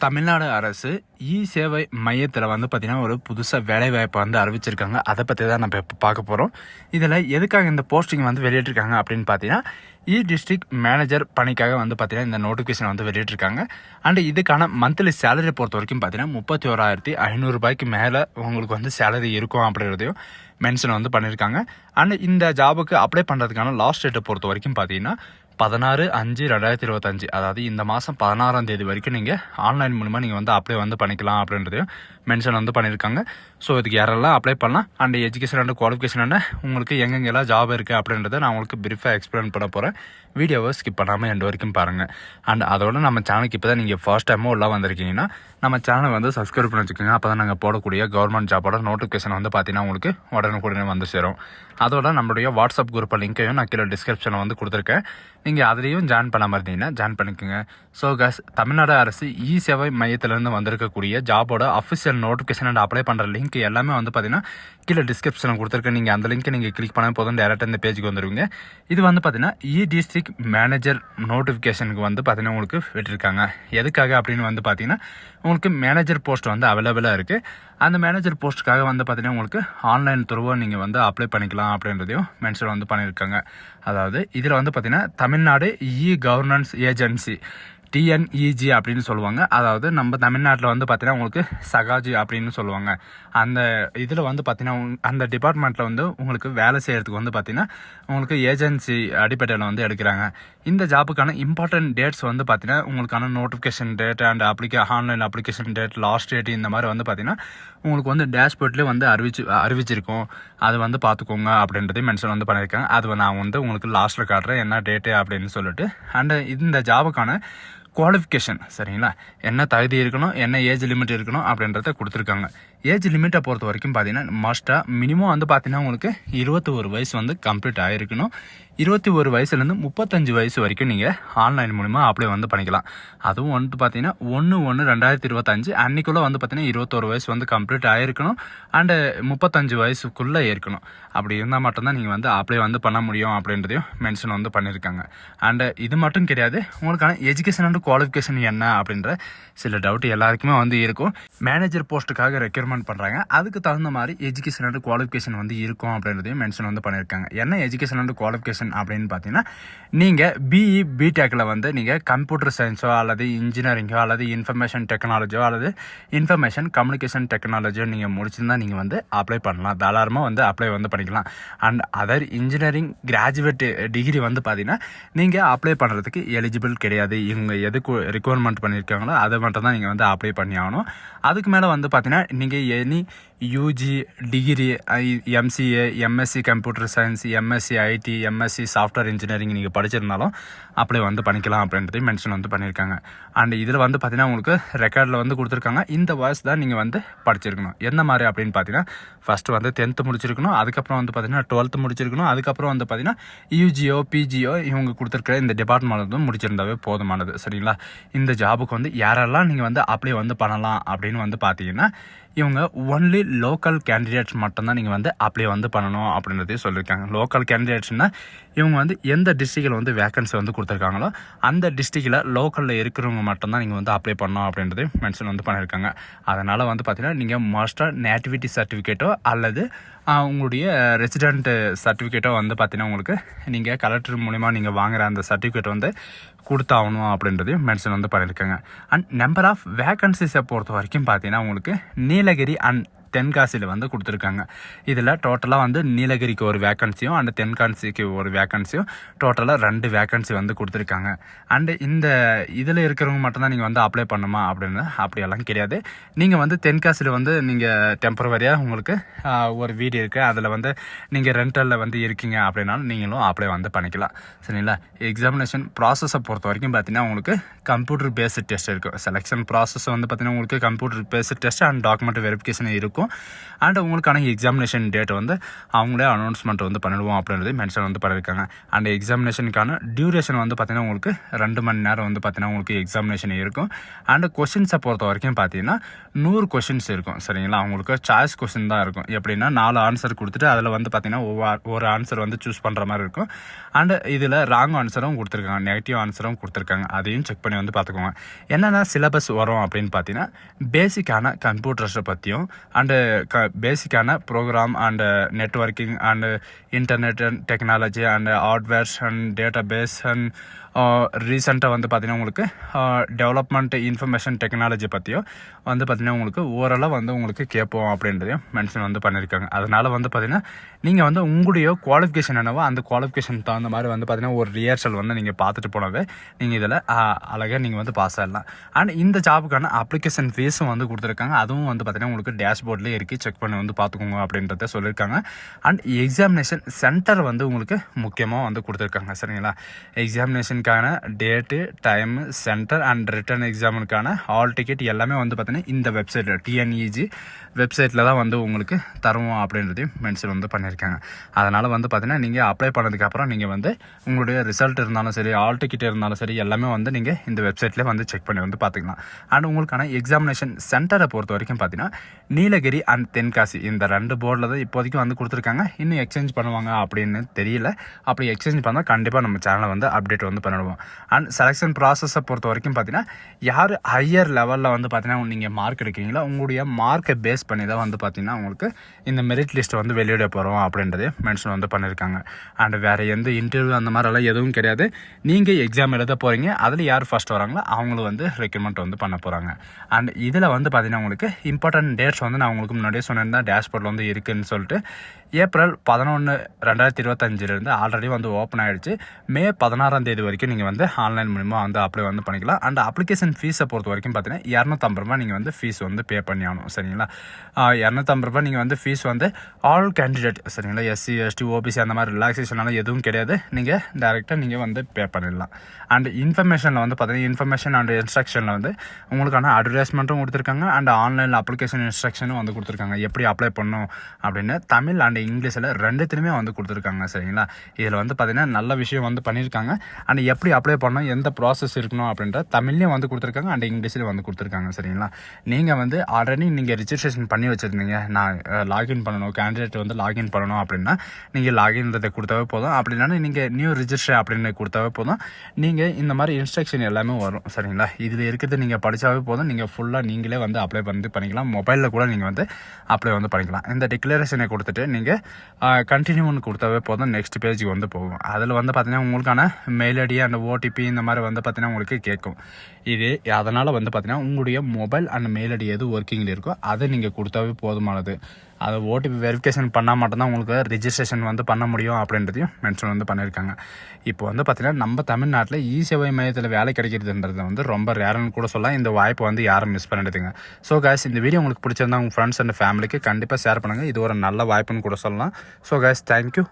தமிழ்நாடு அரசு சேவை மையத்தில் வந்து பார்த்திங்கன்னா ஒரு புதுசாக வேலைவாய்ப்பை வந்து அறிவிச்சிருக்காங்க. அதை பற்றி தான் நம்ம இப்போ பார்க்க போகிறோம். இதில் எதுக்காக இந்த போஸ்டிங் வந்து வெளியிட்டிருக்காங்க அப்படின்னு பார்த்தீங்கன்னா டிஸ்ட்ரிக்ட் மேனேஜர் பணிக்காக வந்து பார்த்திங்கன்னா இந்த நோட்டிஃபிகேஷன் வந்து வெளியிட்டிருக்காங்க. அண்ட் இதுக்கான மந்த்லி சேலரி பொறுத்த வரைக்கும் பார்த்தீங்கன்னா 31,500 ரூபாய்க்கு மேலே உங்களுக்கு வந்து சேலரி இருக்கும் அப்படின்றதையும் மென்ஷன் வந்து பண்ணியிருக்காங்க. அண்ட் இந்த ஜாபுக்கு அப்ளை பண்ணுறதுக்கான லாஸ்ட் டேட்டை பொறுத்த வரைக்கும் பார்த்தீங்கன்னா 16/5/2025, அதாவது இந்த மாதம் 16ஆம் தேதி வரைக்கும் நீங்கள் ஆன்லைன் மூலமாக நீங்கள் வந்து அப்ளை வந்து பண்ணிக்கலாம் அப்படின்றதையும் மென்ஷன் வந்து பண்ணியிருக்காங்க. ஸோ இதுக்கு யாரெல்லாம் அப்ளை பண்ணலாம் அண்ட் எஜுகேஷன் அண்ட் குவாலிஃபிகேஷன் என்ன உங்களுக்கு எங்கெங்கெல்லாம் ஜாப் இருக்குது அப்படின்றத நான் உங்களுக்கு பிரீஃபாக எக்ஸ்பிளைன் பண்ண போகிறேன். வீடியோவை ஸ்கிப் பண்ணாமல் எண்டு வரைக்கும் பாருங்கள். அண்ட் அதோட நம்ம சேனலுக்கு இப்போ தான் நீங்கள் ஃபர்ஸ்ட் டைமோ உள்ள வந்திருக்கீங்கன்னா நம்ம சேனலை வந்து சப்ஸ்கிரைப் பண்ணி வச்சுக்கோங்க. அப்போ தான் நாங்கள் போடக்கூடிய கவர்மெண்ட் ஜாபோட நோட்டிஃபிகேஷன் வந்து பார்த்தீங்கன்னா உங்களுக்கு உடனுக்குடனே வந்து சேரும். அதோட நம்மளுடைய வாட்ஸ்அப் குரூப் லிங்க்கையும் நான் கீழே டிஸ்கிரிப்ஷனில் வந்து கொடுத்துருக்கேன். நீங்கள் அதுலேயும் ஜாயின் பண்ண மாதிரி இருந்தீங்கன்னா ஜாயின் பண்ணிக்கோங்க. ஸோ கேஸ், தமிழ்நாடு அரசு சேவை மையத்திலேருந்து வந்திருக்கக்கூடிய ஜாபோட அஃபிஷியல் நோட்டிஃபிகேஷன் அண்ட் அப்ளை பண்ணுற லிங்க் எல்லாமே வந்து பார்த்தீங்கன்னா கீழே டிஸ்கிரிப்ஷனில் கொடுத்துருக்கேன். நீங்கள் அந்த லிங்க்கை நீங்கள் கிளிக் பண்ண போதும் டேரெக்டாக இந்த பேஜுக்கு வந்துடுவீங்க. இது வந்து பார்த்தீங்கன்னா டிஸ்ட்ரிக்ட் மேனேஜர் நோட்டிஃபிகேஷனுக்கு வந்து பார்த்தீங்கன்னா உங்களுக்கு விட்டுருக்காங்க. எதுக்காக அப்படின்னு வந்து பார்த்தீங்கன்னா உங்களுக்கு மேனேஜர் போஸ்ட் வந்து அவைலபிளாக இருக்குது. அந்த மேனேஜர் போஸ்ட்டுக்காக வந்து பார்த்தீங்கன்னா உங்களுக்கு ஆன்லைன் த்ரூவாக நீங்கள் வந்து அப்ளை பண்ணிக்கலாம் அப்படின்றதையும் மென்ஷன் வந்து பண்ணியிருக்காங்க. அதாவது இதில் வந்து பார்த்தீங்கன்னா தமிழ்நாடு கவர்னன்ஸ் ஏஜென்சி TNEG அப்படின்னு சொல்லுவாங்க. அதாவது நம்ம தமிழ்நாட்டில் வந்து பார்த்தீங்கன்னா உங்களுக்கு சகாஜி அப்படின்னு சொல்லுவாங்க. அந்த இதில் வந்து பார்த்தீங்கன்னா அந்த டிபார்ட்மெண்ட்டில் வந்து உங்களுக்கு வேலை செய்கிறதுக்கு வந்து பார்த்தீங்கன்னா உங்களுக்கு ஏஜென்சி அடிப்படையில் வந்து எடுக்கிறாங்க. இந்த ஜாபுக்கான இம்பார்ட்டன்ட் டேட்ஸ் வந்து பார்த்தீங்கன்னா உங்களுக்கான notification date and online application date, last date, இந்த மாதிரி வந்து பார்த்தீங்கன்னா உங்களுக்கு வந்து டேஷ்போர்ட்லேயே வந்து அறிவிச்சிருக்கோம். அது வந்து பார்த்துக்கோங்க அப்படின்றதையும் மென்ஷன் வந்து பண்ணியிருக்காங்க. அது நான் வந்து உங்களுக்கு லாஸ்ட்டில் காட்டுறேன் என்ன டேட்டு அப்படின்னு சொல்லிட்டு. அண்ட் இந்த ஜாபுக்கான குவாலிஃபிகேஷன் சரிங்களா, என்ன தகுதி இருக்கணும், என்ன ஏஜ் லிமிட் இருக்கணும் அப்படின்றத கொடுத்துருக்காங்க. ஏஜ் லிமிட்டை பொறுத்த வரைக்கும் பார்த்தீங்கன்னா மஸ்ட்டாக மினிமம் வந்து பார்த்தீங்கன்னா உங்களுக்கு 21 வயசு வந்து கம்ப்ளீட் ஆகிருக்கணும். 21 வயசுலேருந்து 35 வயசு வரைக்கும் நீங்கள் ஆன்லைன் மூலிமா அப்ளை வந்து பண்ணிக்கலாம். அதுவும் வந்து பார்த்தீங்கன்னா 1/1/2025 அன்றைக்குள்ளே வந்து பார்த்தீங்கன்னா 21 வயசு வந்து கம்ப்ளீட் ஆகிருக்கணும். அண்டு 35 வயசுக்குள்ளே இருக்கணும். அப்படி இருந்தால் மட்டும்தான் நீங்கள் வந்து அப்ளை வந்து பண்ண முடியும் அப்படின்றதையும் மென்ஷன் வந்து பண்ணியிருக்காங்க. அண்டு இது மட்டும் கிடையாது, உங்களுக்கான எஜுகேஷன் அண்ட் குவாலிஃபிகேஷன் என்ன அப்படின்ற சில டவுட் எல்லாருக்குமே வந்து இருக்கும். மேனேஜர் போஸ்ட்டுக்காக ரெக்யர்மெண்ட் பண்ணுறாங்க, அதுக்கு தகுந்த மாதிரி எஜுகேஷன் அண்ட் குவாலிஃபிகேஷன் வந்து இருக்கும் அப்படின்றதையும் மென்ஷன் வந்து பண்ணியிருக்காங்க. என்ன எஜுகேஷன் அண்ட் குவாலிஃபிகேஷன் அப்படின்னு பார்த்தீங்கன்னா நீங்கள் பிடெக்கில் வந்து நீங்கள் கம்ப்யூட்டர் சயின்ஸோ அல்லது இன்ஜினியரிங்கோ அல்லது இன்ஃபர்மேஷன் டெக்னாலஜியோ அல்லது இன்ஃபர்மேஷன் கம்யூனிகேஷன் டெக்னாலஜியோ நீங்கள் முடிச்சிருந்தா நீங்கள் வந்து அப்ளை பண்ணலாம். தாராளமாக வந்து அப்ளை வந்து பண்ணிக்கலாம். And other engineering graduate degree வந்து பார்த்தீங்கன்னா நீங்கள் அப்ளை பண்ணுறதுக்கு எலிஜிபிள் கிடையாது. இவங்க எதுக்கு ரிக்வயர்மெண்ட் பண்ணியிருக்காங்களோ அதை மட்டும் தான் நீங்கள் வந்து அப்ளை பண்ணி ஆகணும். அதுக்கு மேலே வந்து பார்த்தீங்கன்னா நீங்கள் any UG degree, MCA, MSc computer science, MSc IT, MSc software engineering நீங்கள் படிச்சிருந்தாலும் அப்ளை வந்து பண்ணிக்கலாம் அப்படின்றதையும் மென்ஷன் வந்து பண்ணியிருக்காங்க. அண்ட் இதில் வந்து பார்த்தீங்கன்னா உங்களுக்கு ரெக்கார்டில் வந்து கொடுத்துருக்காங்க, இந்த வயசு தான் நீங்கள் வந்து படிச்சிருக்கணும். எந்த மாதிரி அப்படின்னு பார்த்தீங்கன்னா ஃபஸ்ட்டு வந்து 10th முடிச்சிருக்கணும், அதுக்கப்புறம் வந்து பார்த்தீங்கன்னா 12th முடிச்சிருக்கணும், அதுக்கப்புறம் வந்து பார்த்தீங்கன்னா UGO PGO இவங்க கொடுத்துருக்கிற இந்த டிபார்ட்மெண்ட் வந்து முடிச்சிருந்தாவே போதுமானது சரிங்களா. இந்த ஜாபுக்கு வந்து யாரெல்லாம் நீங்கள் வந்து அப்ளை வந்து பண்ணலாம் அப்படின்னு வந்து பார்த்தீங்கன்னா இவங்க ஒன்லி லோக்கல் கேண்டிடேட்ஸ் மட்டும்தான் நீங்கள் வந்து அப்ளை வந்து பண்ணணும் அப்படின்றதையும் சொல்லியிருக்காங்க. லோக்கல் கேண்டிடேட்ஸ்னால் இவங்க வந்து எந்த டிஸ்ட்ரிக்டில் வந்து வேக்கன்சி வந்து கொடுத்துருக்காங்களோ அந்த டிஸ்ட்ரிக்டில் லோக்கலில் இருக்கிறவங்க மட்டும்தான் நீங்கள் வந்து அப்ளை பண்ணணும் அப்படின்றதையும் மென்ஷன் வந்து பண்ணியிருக்காங்க. அதனால் வந்து பார்த்தீங்கன்னா நீங்கள் மோஸ்ட்டாக நேட்டிவிட்டி சர்டிஃபிகேட்டோ அல்லது உங்களுடைய ரெசிடென்ட் சர்டிஃபிகேட்டோ வந்து பார்த்தீங்கன்னா உங்களுக்கு நீங்கள் கலெக்டர் மூலிமா நீங்கள் வாங்குகிற அந்த சர்டிஃபிகேட் வந்து கொடுத்தாகணும் அப்படின்றதையும் மென்ஷன் வந்து பண்ணியிருக்காங்க. அண்ட் நம்பர் ஆஃப் வேக்கன்சிஸை பொறுத்த வரைக்கும் பார்த்தீங்கன்னா உங்களுக்கு நீலகிரி அண்ட் தென்காசியில் வந்து கொடுத்துருக்காங்க. இதில் டோட்டலாக வந்து நீலகிரிக்கு ஒரு வேக்கன்சியும் அண்ட் தென்காசிக்கு ஒரு வேக்கன்சியும் டோட்டலாக 2 வேக்கன்சி வந்து கொடுத்துருக்காங்க. அண்டு இந்த இதில் இருக்கிறவங்க மட்டும்தான் நீங்கள் வந்து அப்ளை பண்ணுமா அப்படின்னு அப்படியெல்லாம் கிடையாது. நீங்கள் வந்து தென்காசியில் வந்து நீங்கள் டெம்பரவரியாக உங்களுக்கு ஒரு வீடு இருக்குது, அதில் வந்து நீங்கள் ரெண்டலில் வந்து இருக்கீங்க அப்படின்னாலும் நீங்களும் அப்ளை வந்து பண்ணிக்கலாம் சரிங்களா. எக்ஸாமினேஷன் ப்ராசஸை பொறுத்த வரைக்கும் பார்த்தீங்கன்னா உங்களுக்கு கம்ப்யூட்டர் பேஸ்டு டெஸ்ட் இருக்கும். செலெக்ஷன் ப்ராசஸ் வந்து பார்த்தீங்கன்னா உங்களுக்கு computer based test and document verification இருக்கும். இருக்கும். அண்ட் உங்களுக்கான எக்ஸாமினேஷன் டேட் வந்து அவங்களே அனௌன்ஸ்மெண்ட் வந்து பண்ணிடுவோம் அப்படின்றது மென்ஷன் வந்து பண்ணியிருக்காங்க. அண்ட் எக்ஸாமினேஷனுக்கான டியூரேஷன் வந்து பார்த்தீங்கன்னா உங்களுக்கு 2 மணி நேரம் வந்து பார்த்தீங்கன்னா உங்களுக்கு எக்ஸாமினேஷன் இருக்கும். அண்ட் கொஷின்ஸை பொறுத்த வரைக்கும் பார்த்தீங்கன்னா 100 கொஷின்ஸ் இருக்கும். சரிங்களா, அவங்களுக்கு சாய்ஸ் கொஷின் தான் இருக்கும். எப்படின்னா 4 ஆன்சர் கொடுத்துட்டு அதில் வந்து பார்த்தீங்கன்னா ஒரு ஆன்சர் வந்து சூஸ் பண்ணுற மாதிரி இருக்கும். அண்ட் இதில் ராங் ஆன்சரும் கொடுத்துருக்காங்க, நெகட்டிவ் ஆன்சரும் கொடுத்துருக்காங்க. அதையும் செக் பண்ணி வந்து பார்த்துக்கோங்க. என்னென்ன சிலபஸ் வரும் அப்படின்னு பார்த்தீங்கன்னா பேசிக்கான கம்ப்யூட்டர்ஸை பற்றியும் அண்டு பேசிக்கான program and networking and internet and technology and hardwares and database and ரீசெண்டாக வந்து பார்த்திங்கன்னா உங்களுக்கு டெவலப்மெண்ட் இன்ஃபர்மேஷன் டெக்னாலஜி பற்றியும் வந்து பார்த்திங்கன்னா உங்களுக்கு ஓரளவு வந்து உங்களுக்கு கேட்போம் அப்படின்றதையும் மென்ஷன் வந்து பண்ணியிருக்காங்க. அதனால் வந்து பார்த்திங்கன்னா நீங்கள் வந்து உங்களுடைய குவாலிஃபிகேஷன் என்னவோ அந்த குவாலிஃபிகேஷன் தகுந்த மாதிரி வந்து பார்த்திங்கன்னா ஒரு ரிஹர்சல் வந்து நீங்கள் பார்த்துட்டு போனவே நீங்கள் இதில் அழகாக நீங்கள் வந்து பாஸ் ஆகிடலாம். அண்ட் இந்த ஜாபுக்கான அப்ளிகேஷன் ஃபீஸும் வந்து கொடுத்துருக்காங்க. அதுவும் வந்து பார்த்திங்கன்னா உங்களுக்கு டேஷ்போர்ட்லேயே இருக்குது, செக் பண்ணி வந்து பார்த்துக்கோங்க அப்படின்றத சொல்லியிருக்காங்க. அண்ட் எக்ஸாமினேஷன் சென்டர் வந்து உங்களுக்கு முக்கியமாக வந்து கொடுத்துருக்காங்க. சரிங்களா, எக்ஸாமினேஷனுக்கான date, time, centre and written எக்ஸாமுக்கான ஹால் டிக்கெட் எல்லாமே வந்து பார்த்தீங்கன்னா இந்த வெப்சைட்டில் டிஎன்இஜி வெப்சைட்டில் தான் வந்து உங்களுக்கு தருவோம் அப்படின்றதையும் மென்ஷன் வந்து பண்ணியிருக்காங்க. அதனால் வந்து பார்த்தீங்கன்னா நீங்கள் அப்ளை பண்ணதுக்கப்புறம் நீங்கள் வந்து உங்களுடைய ரிசல்ட் இருந்தாலும் சரி, ஹால் டிக்கெட் இருந்தாலும் சரி, எல்லாமே வந்து நீங்கள் இந்த வெப்சைட்லேயே வந்து செக் பண்ணி வந்து பார்த்துக்கலாம். அண்ட் உங்களுக்கான எக்ஸாமினேஷன் சென்டரை பொறுத்த வரைக்கும் பார்த்தீங்கன்னா நீலகிரி அண்ட் தென்காசி இந்த 2 போர்டில் தான் இப்போதைக்கு வந்து கொடுத்துருக்காங்க. இன்னும் எக்ஸ்சேஞ்ச் பண்ணுவாங்க அப்படின்னு தெரியல. அப்படி எக்ஸ்சேஞ்ச் பண்ணால் கண்டிப்பாக நம்ம சேனலை வந்து அப்டேட் வந்து பண்ணிடுவோம். அண்ட் செலெக்ஷன் ப்ராசஸை பொறுத்த வரைக்கும் பார்த்தீங்கன்னா யார் ஹையர் லெவலில் வந்து பார்த்தீங்கன்னா நீங்கள் மார்க் எடுக்கிறீங்களோ உங்களுடைய மார்க்கை பேஸ் பண்ணி தான் வந்து பார்த்தீங்கன்னா உங்களுக்கு இந்த மெரிட் லிஸ்ட்டை வந்து வெளியிட போகிறோம் அப்படின்றதே மென்ஷன் வந்து பண்ணியிருக்காங்க. அண்ட் வேறு எந்த இன்டர்வியூ அந்த மாதிரிலாம் எதுவும் கிடையாது. நீங்கள் எக்ஸாம் எழுத போகிறீங்க, அதில் யார் ஃபஸ்ட் வராங்களோ அவங்களும் வந்து ரெக்ரூட்மெண்ட் வந்து பண்ண போகிறாங்க. அண்ட் இதில் வந்து பார்த்தீங்கன்னா உங்களுக்கு இம்பார்ட்டன்ட் டேட்ஸ் வந்து நான் உங்களுக்கு முன்னாடியே சொன்னேன், டேஷ்போர்டில் வந்து இருக்குதுன்னு சொல்லிட்டு. ஏப்ரல் 11, 2025 ஆல்ரெடி வந்து ஓப்பன் ஆகிடுச்சு. மே 16 வரைக்கும் நீங்கள் வந்து ஆன்லைன் மூலிமா வந்து அப்ளை வந்து பண்ணிக்கலாம். அண்ட் அப்ளிகேஷன் ஃபீஸை பொறுத்த வரைக்கும் பார்த்தீங்கன்னா 250 ரூபா நீங்கள் வந்து ஃபீஸ் வந்து பே பண்ணி ஆகணும். சரிங்களா, 250 ரூபா நீங்கள் வந்து ஃபீஸ் வந்து ஆல் கேண்டிடேட், சரிங்களா, எஸ்சி, எஸ்டி, ஓபிசி அந்த மாதிரி ரிலாக்ஸேஷனால எதுவும் கிடையாது. நீங்கள் டேரெக்டாக நீங்கள் வந்து பே பண்ணிடலாம். அண்ட் இன்ஃபர்மேஷனில் வந்து பார்த்தீங்கன்னா இன்ஃபர்மேஷன் அண்ட் இன்ஸ்ட்ரக்ஷனில் வந்து உங்களுக்கான அட்வர்டைஸ்மெண்ட்டும் கொடுத்துருக்காங்க. அண்ட் ஆன்லைனில் அப்ளிகேஷன் இன்ஸ்ட்ரக்ஷனும் வந்து கொடுத்துருக்காங்க, எப்படி அப்ளை பண்ணணும் அப்படின்னு தமிழ் அண்ட் இங்கிலீஷில் 2த்துலையுமே வந்து கொடுத்துருக்காங்க. சரிங்களா, இதில் வந்து பார்த்தீங்கன்னா நல்ல விஷயம் வந்து பண்ணியிருக்காங்க. அண்ட் எப்படி அப்ளை பண்ணணும், எந்த ப்ராசஸ் இருக்கணும் அப்படின்ற தமிழ்லையும் வந்து கொடுத்துருக்காங்க அண்ட் இங்கிலீஷ்லையும் வந்து கொடுத்துருக்காங்க. சரிங்களா, நீங்கள் வந்து ஆல்ரெடி நீங்கள் ரிஜிஸ்ட்ரேஷன் பண்ணி வச்சுருந்தீங்க, நான் லாகின் பண்ணணும், கேண்டிடேட் வந்து லாகின் பண்ணணும் அப்படின்னா நீங்கள் லாகின்றதை கொடுத்தாவே போதும். அப்படின்னா நீங்கள் நியூ ரிஜிஸ்டர் அப்படின்னு கொடுத்தாவே போதும். நீங்கள் இந்த மாதிரி இன்ஸ்ட்ரக்ஷன் எல்லாமே வரும். சரிங்களா, இதில் இருக்கிறது நீங்கள் படித்தாவே போதும். நீங்கள் ஃபுல்லாக நீங்களே வந்து அப்ளை பண்ணிக்கலாம். மொபைலில் கூட நீங்கள் வந்து அப்ளை வந்து பண்ணிக்கலாம். இந்த டிக்ளரேஷனை கொடுத்துட்டு நீங்கள் கண்டினியூன்னு கொடுத்தாவே போதும், நெக்ஸ்ட் பேஜுக்கு வந்து போகும். அதில் வந்து பார்த்தீங்கன்னா உங்களுக்கான மெயில் ஐடி அண்ட் ஓடிபி இந்த மாதிரி வந்து பார்த்தீங்கன்னா உங்களுக்கு கேட்கும். இது அதனால் வந்து பார்த்தீங்கன்னா உங்களுடைய மொபைல் அண்ட் மெயில் ஐடி எது ஒர்க்கிங்கில் இருக்கோ அதை நீங்கள் கொடுத்தாவே போதுமானது. அதை ஓடிபி வெரிஃபிகேஷன் பண்ணால் மட்டும்தான் உங்களுக்கு ரிஜிஸ்ட்ரேஷன் வந்து பண்ண முடியும் அப்படின்றதையும் மென்ஷன் வந்து பண்ணியிருக்காங்க. இப்போ வந்து பார்த்தீங்கன்னா நம்ம தமிழ்நாட்டில் இ-சேவை மையத்தில் வேலை கிடைக்கிறதுன்றது வந்து ரொம்ப ரேர்னு கூட சொல்லலாம். இந்த வாய்ப்பை வந்து யாரும் மிஸ் பண்ணிடுதுங்க. ஸோ கைஸ், இந்த வீடியோ உங்களுக்கு பிடிச்சிருந்தா உங்கள் ஃப்ரெண்ட்ஸ் அண்ட் ஃபேமிலிக்கு கண்டிப்பாக ஷேர் பண்ணுங்கள். இது ஒரு நல்ல வாய்ப்புன்னு கூட சொல்லலாம். So guys, thank you.